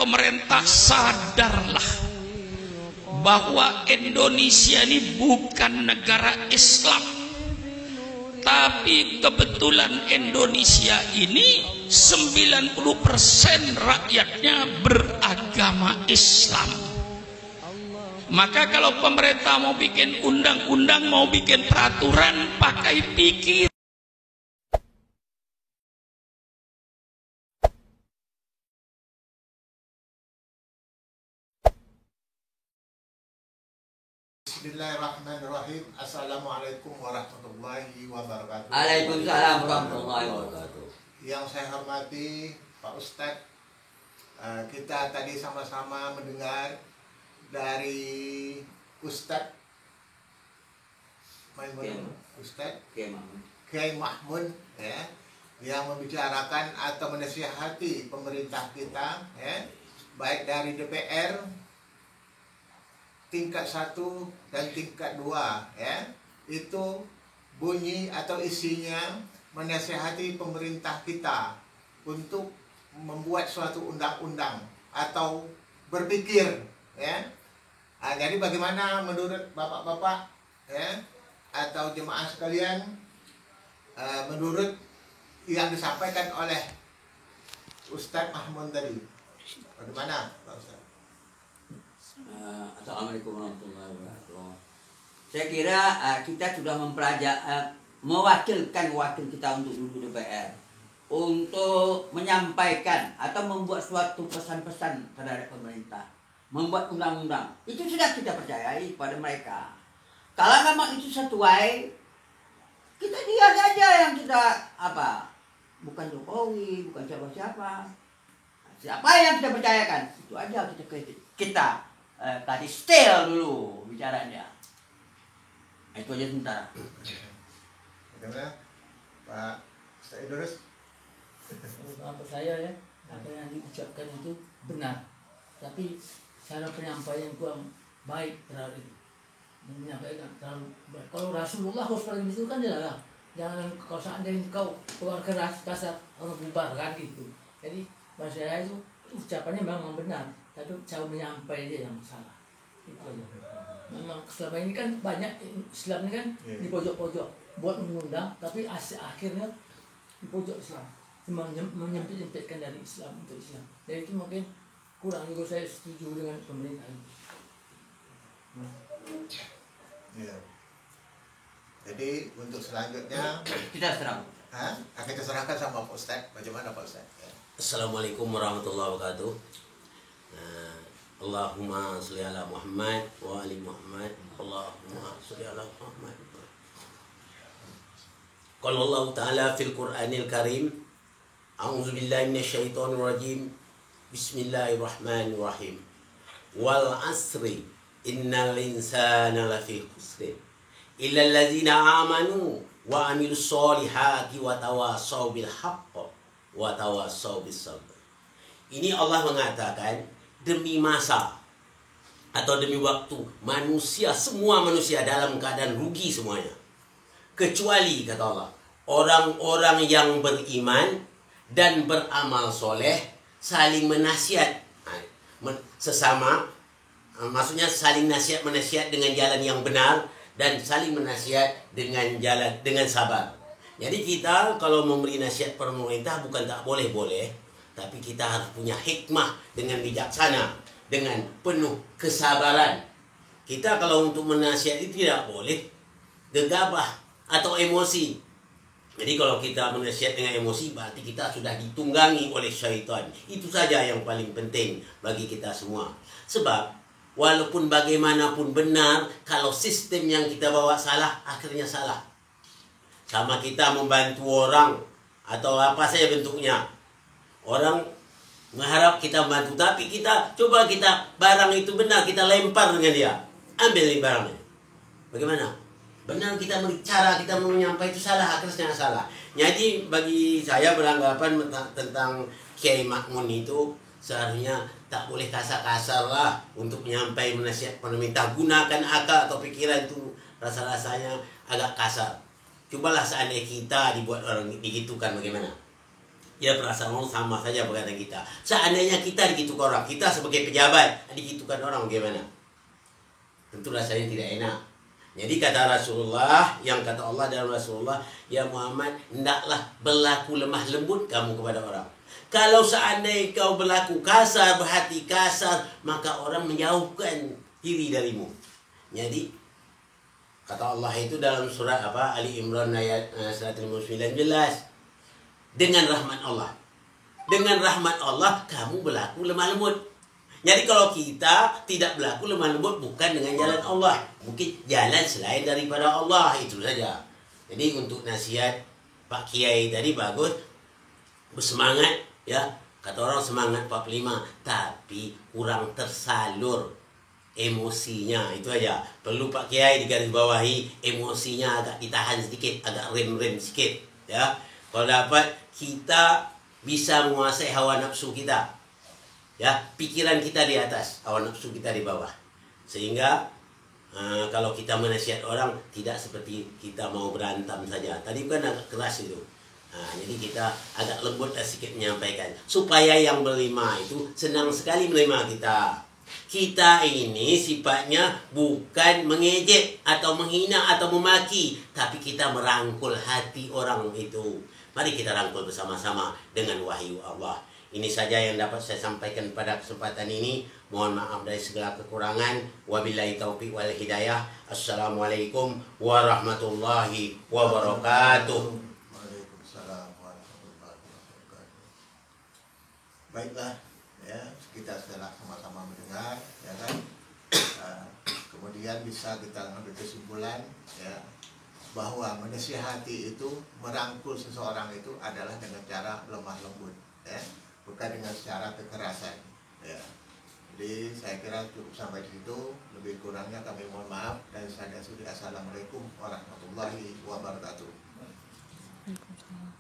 pemerintah sadarlah bahwa Indonesia ini bukan negara Islam, tapi kebetulan Indonesia ini 90% rakyatnya beragama Islam. Maka kalau pemerintah mau bikin undang-undang, mau bikin peraturan, pakai pikir. Bismillahirrahmanirrahim. Assalamualaikum warahmatullahi wabarakatuh. Waalaikumsalam warahmatullahi wabarakatuh. Yang saya hormati Pak Ustadz, kita tadi sama-sama mendengar dari Ustadz Kiai Mahmud ya, yang membicarakan atau menasihati pemerintah kita ya, baik dari DPR tingkat 1 dan tingkat 2 ya, itu bunyi atau isinya menasihati pemerintah kita untuk membuat suatu undang-undang atau berpikir ya. Jadi bagaimana menurut bapak-bapak ya, atau jemaah sekalian, menurut yang disampaikan oleh Ustadz Mahmud tadi, bagaimana Pak Ustadz? Assalamualaikum warahmatullahi wabarakatuh. Saya kira kita sudah mewakilkan wakil kita untuk duduk DPR untuk menyampaikan atau membuat suatu pesan-pesan terhadap pemerintah, membuat undang-undang. Itu sudah kita percayai pada mereka. Kalau memang itu sesuai, kita lihat aja yang kita bukan Jokowi, bukan siapa-siapa. Siapa yang kita percayakan, itu aja kita tadi style dulu bicaranya. Itu aja sementara. Bagaimana Pak Ustadz Idrus? Apa saya ya, apa yang diucapkan itu benar, tapi cara penyampaian kurang baik terhadap itu. Menyampaikan terlalu baik. Kalau Rasulullah SAW itu kan dilarang, jangan kalau seandainya kau keluar keras kasar orang bubar kan gitu. Jadi bahasa saya itu ucapannya memang benar, tapi cara menyampaikan dia yang salah. Itu aja. Memang selama ini kan banyak Islam ini kan di pojok-pojok buat undang, tapi akhirnya di pojok Islam menyempit-nyempitkan dari Islam untuk Islam. Jadi itu mungkin kurang juga, saya setuju dengan pemerintah ini. Ya. Jadi untuk selanjutnya Kita serang. kita serahkan sama Pak Ustadz. Bagaimana Pak Ustadz? Ya. Assalamualaikum warahmatullahi wabarakatuh. Allahumma sholli ala Muhammad wa ali Muhammad. Allahumma sholli ala Muhammad. Qala Allah Ta'ala fil Qur'anil Karim, a'udzu billahi minasyaitonir rajim. Bismillahirrahmanirrahim. Wal 'asri innal insana lafi khusr illa allazina amanu wa 'amilus solihati wa tawassaw bil haqq wa tawassaw bis sabr. Ini Allah mengatakan demi masa atau demi waktu, manusia, semua manusia dalam keadaan rugi semuanya, kecuali kata Allah orang-orang yang beriman dan beramal soleh, saling menasihat sesama, maksudnya saling nasihat menasihat dengan jalan yang benar dan saling menasihat dengan sabar. Jadi kita kalau memberi nasihat pemerintah bukan tak boleh-boleh, tapi kita harus punya hikmah dengan bijaksana, dengan penuh kesabaran. Kita kalau untuk menasihati tidak boleh gegabah atau emosi. Jadi kalau kita menasihat dengan emosi, berarti kita sudah ditunggangi oleh syaitan. Itu saja yang paling penting bagi kita semua. Sebab walaupun bagaimanapun benar, kalau sistem yang kita bawa salah, akhirnya salah. Sama kita membantu orang atau apa saja bentuknya. Orang mengharap kita membantu, tapi kita barang itu benar, kita lempar dengan dia. Ambil barangnya. Bagaimana? Benar kita cara kita menyampaikan itu salah, akhirnya salah. Jadi bagi saya beranggapan tentang Kiai Mahmud itu seharusnya tak boleh kasar-kasar lah untuk menyampaikan nasihat pemerintah. Gunakan akal atau pikiran itu, rasa-rasanya agak kasar. Cobalah seandainya kita dibuat orang digitukan bagaimana? Ya perasaan orang sama saja perkataan kita. Seandainya kita digitukan orang, kita sebagai pejabat digitukan orang bagaimana? Tentu rasanya tidak enak. Jadi kata Rasulullah, yang kata Allah dan Rasulullah, ya Muhammad, hendaklah berlaku lemah lembut kamu kepada orang. Kalau seandainya kau berlaku kasar, berhati kasar, maka orang menjauhkan diri darimu. Jadi kata Allah itu dalam surat apa? Ali Imran ayat 159 jelas. Dengan rahmat Allah. Dengan rahmat Allah kamu berlaku lemah lembut. Jadi kalau kita tidak berlaku lemah lembut bukan dengan jalan Allah, mungkin jalan selain daripada Allah, itu saja. Jadi untuk nasihat Pak Kiai tadi bagus, bersemangat ya. Kata orang semangat 45, tapi kurang tersalur emosinya, itu aja. Perlu Pak Kiai digarisbawahi, emosinya agak ditahan sedikit, agak rem-rem sedikit ya. Kalau dapat kita bisa menguasai hawa nafsu kita. Ya, pikiran kita di atas, hawa nafsu kita di bawah. Sehingga kalau kita menasihat orang tidak seperti kita mau berantem saja. Tadi kan agak keras itu. Jadi kita agak lembut sedikit menyampaikan supaya yang berlima itu senang sekali menerima kita. Kita ini sifatnya bukan mengejek atau menghina atau memaki, tapi kita merangkul hati orang itu. Mari kita rangkul bersama-sama dengan wahyu Allah. Ini saja yang dapat saya sampaikan pada kesempatan ini. Mohon maaf dari segala kekurangan. Wabillahi taufiq wal hidayah. Assalamualaikum warahmatullahi wabarakatuh. Waalaikumsalam warahmatullahi wabarakatuh. Baiklah, ya, kita setelah sama-sama mendengar, ya kan, kemudian bisa kita ambil kesimpulan, ya, bahwa menasihati itu, merangkul seseorang itu adalah dengan cara lemah lembut, ya, bukan dengan secara kekerasan, ya. Jadi saya kira cukup sampai di situ. Lebih kurangnya kami mohon maaf dan saya sudah. Assalamualaikum warahmatullahi wabarakatuh. Waalaikumsalam.